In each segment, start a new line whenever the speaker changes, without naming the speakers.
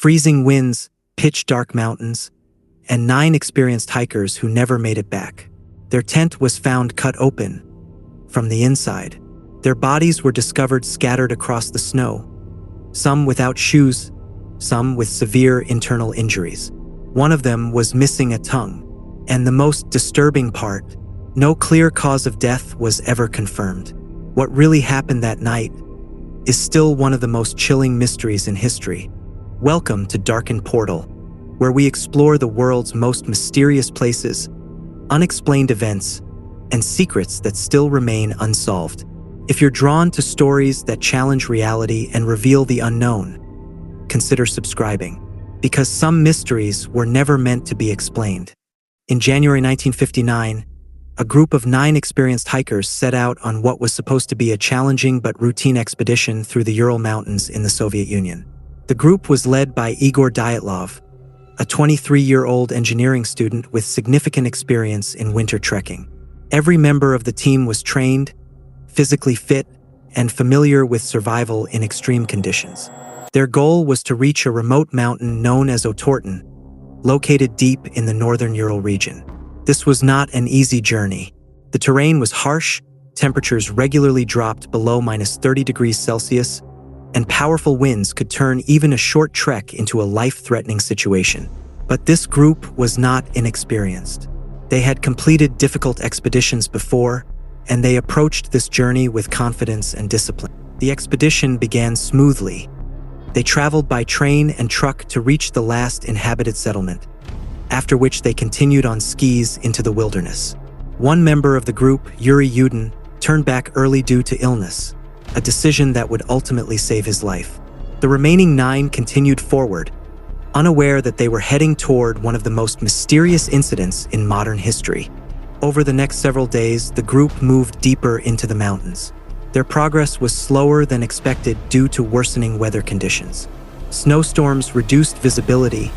freezing winds, pitch-dark mountains, and 9 experienced hikers who never made it back. Their tent was found cut open from the inside. Their bodies were discovered scattered across the snow, some without shoes, some with severe internal injuries. One of them was missing a tongue. And the most disturbing part, no clear cause of death was ever confirmed. What really happened that night is still one of the most chilling mysteries in history. Welcome to Darkened Portal, where we explore the world's most mysterious places, unexplained events, and secrets that still remain unsolved. If you're drawn to stories that challenge reality and reveal the unknown, consider subscribing, because some mysteries were never meant to be explained. In January 1959, a group of 9 experienced hikers set out on what was supposed to be a challenging but routine expedition through the Ural Mountains in the Soviet Union. The group was led by Igor Dyatlov, a 23-year-old engineering student with significant experience in winter trekking. Every member of the team was trained, physically fit, and familiar with survival in extreme conditions. Their goal was to reach a remote mountain known as Otorten, located deep in the northern Ural region. This was not an easy journey. The terrain was harsh, temperatures regularly dropped below -30 degrees Celsius, and powerful winds could turn even a short trek into a life-threatening situation. But this group was not inexperienced. They had completed difficult expeditions before, and they approached this journey with confidence and discipline. The expedition began smoothly. They traveled by train and truck to reach the last inhabited settlement, after which they continued on skis into the wilderness. One member of the group, Yuri Yudin, turned back early due to illness, a decision that would ultimately save his life. The remaining 9 continued forward, unaware that they were heading toward one of the most mysterious incidents in modern history. Over the next several days, the group moved deeper into the mountains. Their progress was slower than expected due to worsening weather conditions. Snowstorms reduced visibility,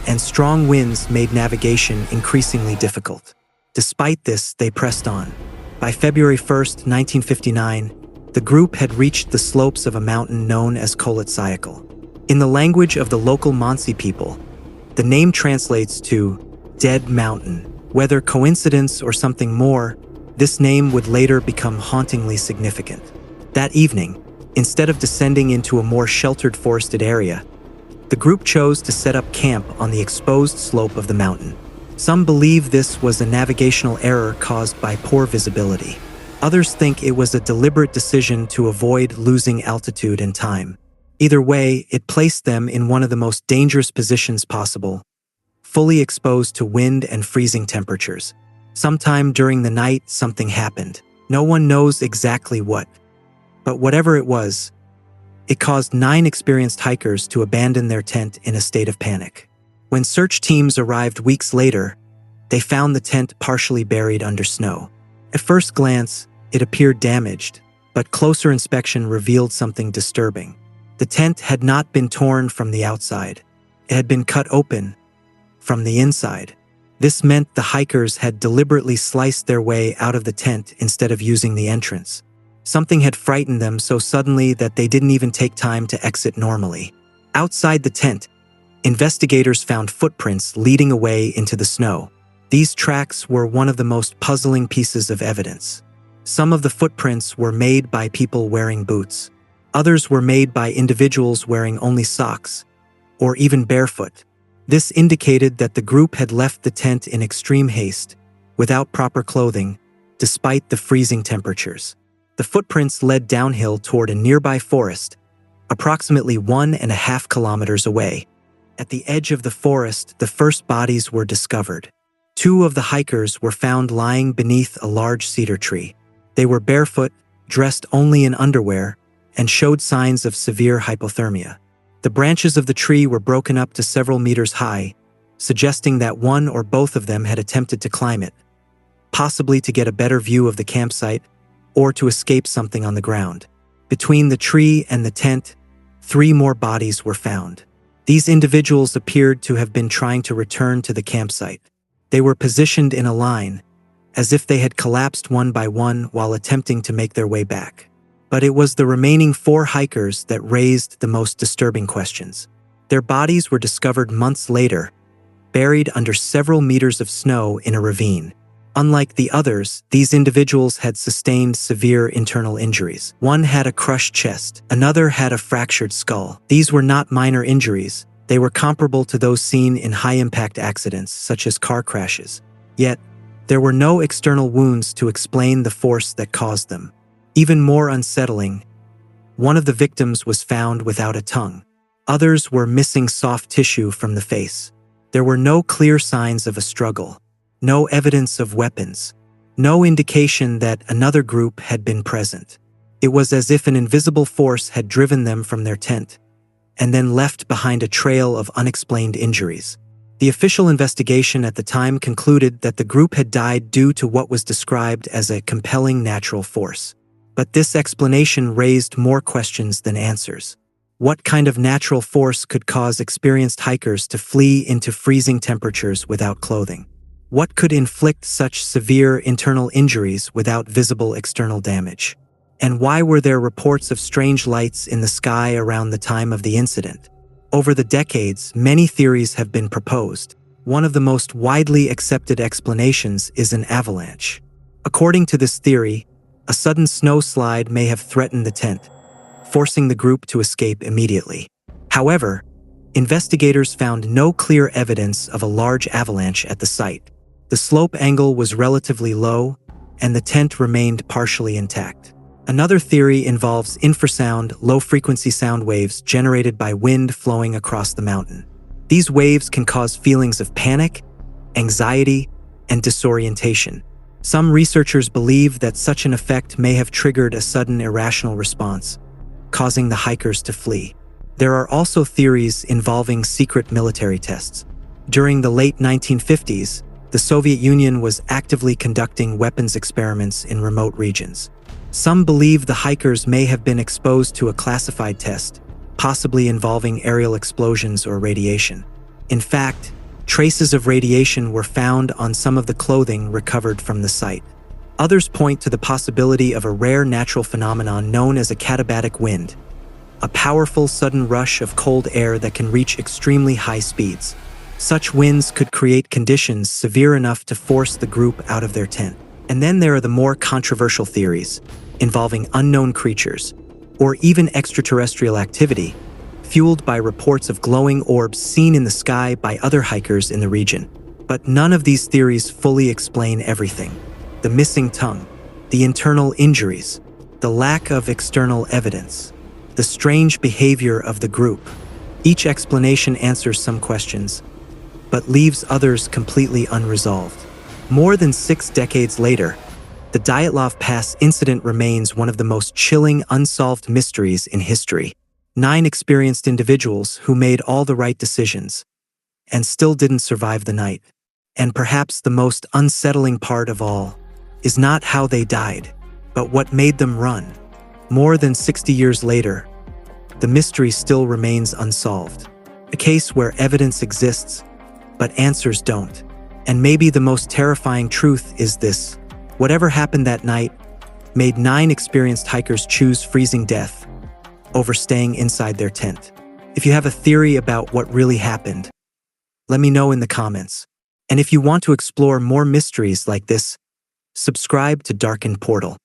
and strong winds made navigation increasingly difficult. Despite this, they pressed on. By February 1st, 1959, the group had reached the slopes of a mountain known as Koletsyakal. In the language of the local Mansi people, the name translates to Dead Mountain. Whether coincidence or something more, this name would later become hauntingly significant. That evening, instead of descending into a more sheltered forested area, the group chose to set up camp on the exposed slope of the mountain. Some believe this was a navigational error caused by poor visibility. Others think it was a deliberate decision to avoid losing altitude and time. Either way, it placed them in one of the most dangerous positions possible, fully exposed to wind and freezing temperatures. Sometime during the night, something happened. No one knows exactly what. But whatever it was, it caused 9 experienced hikers to abandon their tent in a state of panic. When search teams arrived weeks later, they found the tent partially buried under snow. At first glance, it appeared damaged, but closer inspection revealed something disturbing. The tent had not been torn from the outside. It had been cut open from the inside. This meant the hikers had deliberately sliced their way out of the tent instead of using the entrance. Something had frightened them so suddenly that they didn't even take time to exit normally. Outside the tent, investigators found footprints leading away into the snow. These tracks were one of the most puzzling pieces of evidence. Some of the footprints were made by people wearing boots. Others were made by individuals wearing only socks, or even barefoot. This indicated that the group had left the tent in extreme haste, without proper clothing, despite the freezing temperatures. The footprints led downhill toward a nearby forest, approximately 1.5 kilometers away. At the edge of the forest, the first bodies were discovered. 2 of the hikers were found lying beneath a large cedar tree. They were barefoot, dressed only in underwear, and showed signs of severe hypothermia. The branches of the tree were broken up to several meters high, suggesting that one or both of them had attempted to climb it, possibly to get a better view of the campsite or to escape something on the ground. Between the tree and the tent, 3 more bodies were found. These individuals appeared to have been trying to return to the campsite. They were positioned in a line, as if they had collapsed one by one while attempting to make their way back. But it was the remaining 4 hikers that raised the most disturbing questions. Their bodies were discovered months later, buried under several meters of snow in a ravine. Unlike the others, these individuals had sustained severe internal injuries. One had a crushed chest, another had a fractured skull. These were not minor injuries. They were comparable to those seen in high-impact accidents, such as car crashes. Yet, there were no external wounds to explain the force that caused them. Even more unsettling, one of the victims was found without a tongue. Others were missing soft tissue from the face. There were no clear signs of a struggle, no evidence of weapons, no indication that another group had been present. It was as if an invisible force had driven them from their tent and then left behind a trail of unexplained injuries. The official investigation at the time concluded that the group had died due to what was described as a compelling natural force. But this explanation raised more questions than answers. What kind of natural force could cause experienced hikers to flee into freezing temperatures without clothing? What could inflict such severe internal injuries without visible external damage? And why were there reports of strange lights in the sky around the time of the incident? Over the decades, many theories have been proposed. One of the most widely accepted explanations is an avalanche. According to this theory, a sudden snowslide may have threatened the tent, forcing the group to escape immediately. However, investigators found no clear evidence of a large avalanche at the site. The slope angle was relatively low, and the tent remained partially intact. Another theory involves infrasound, low-frequency sound waves generated by wind flowing across the mountain. These waves can cause feelings of panic, anxiety, and disorientation. Some researchers believe that such an effect may have triggered a sudden irrational response, causing the hikers to flee. There are also theories involving secret military tests. During the late 1950s, the Soviet Union was actively conducting weapons experiments in remote regions. Some believe the hikers may have been exposed to a classified test, possibly involving aerial explosions or radiation. In fact, traces of radiation were found on some of the clothing recovered from the site. Others point to the possibility of a rare natural phenomenon known as a katabatic wind, a powerful sudden rush of cold air that can reach extremely high speeds. Such winds could create conditions severe enough to force the group out of their tent. And then there are the more controversial theories involving unknown creatures or even extraterrestrial activity, fueled by reports of glowing orbs seen in the sky by other hikers in the region. But none of these theories fully explain everything. The missing tongue, the internal injuries, the lack of external evidence, the strange behavior of the group. Each explanation answers some questions, but leaves others completely unresolved. More than 6 decades later, the Dyatlov Pass incident remains one of the most chilling unsolved mysteries in history. 9 experienced individuals who made all the right decisions and still didn't survive the night. And perhaps the most unsettling part of all is not how they died, but what made them run. More than 60 years later, the mystery still remains unsolved. A case where evidence exists, but answers don't. And maybe the most terrifying truth is this: whatever happened that night made 9 experienced hikers choose freezing death over staying inside their tent. If you have a theory about what really happened, let me know in the comments. And if you want to explore more mysteries like this, subscribe to Darkened Portal.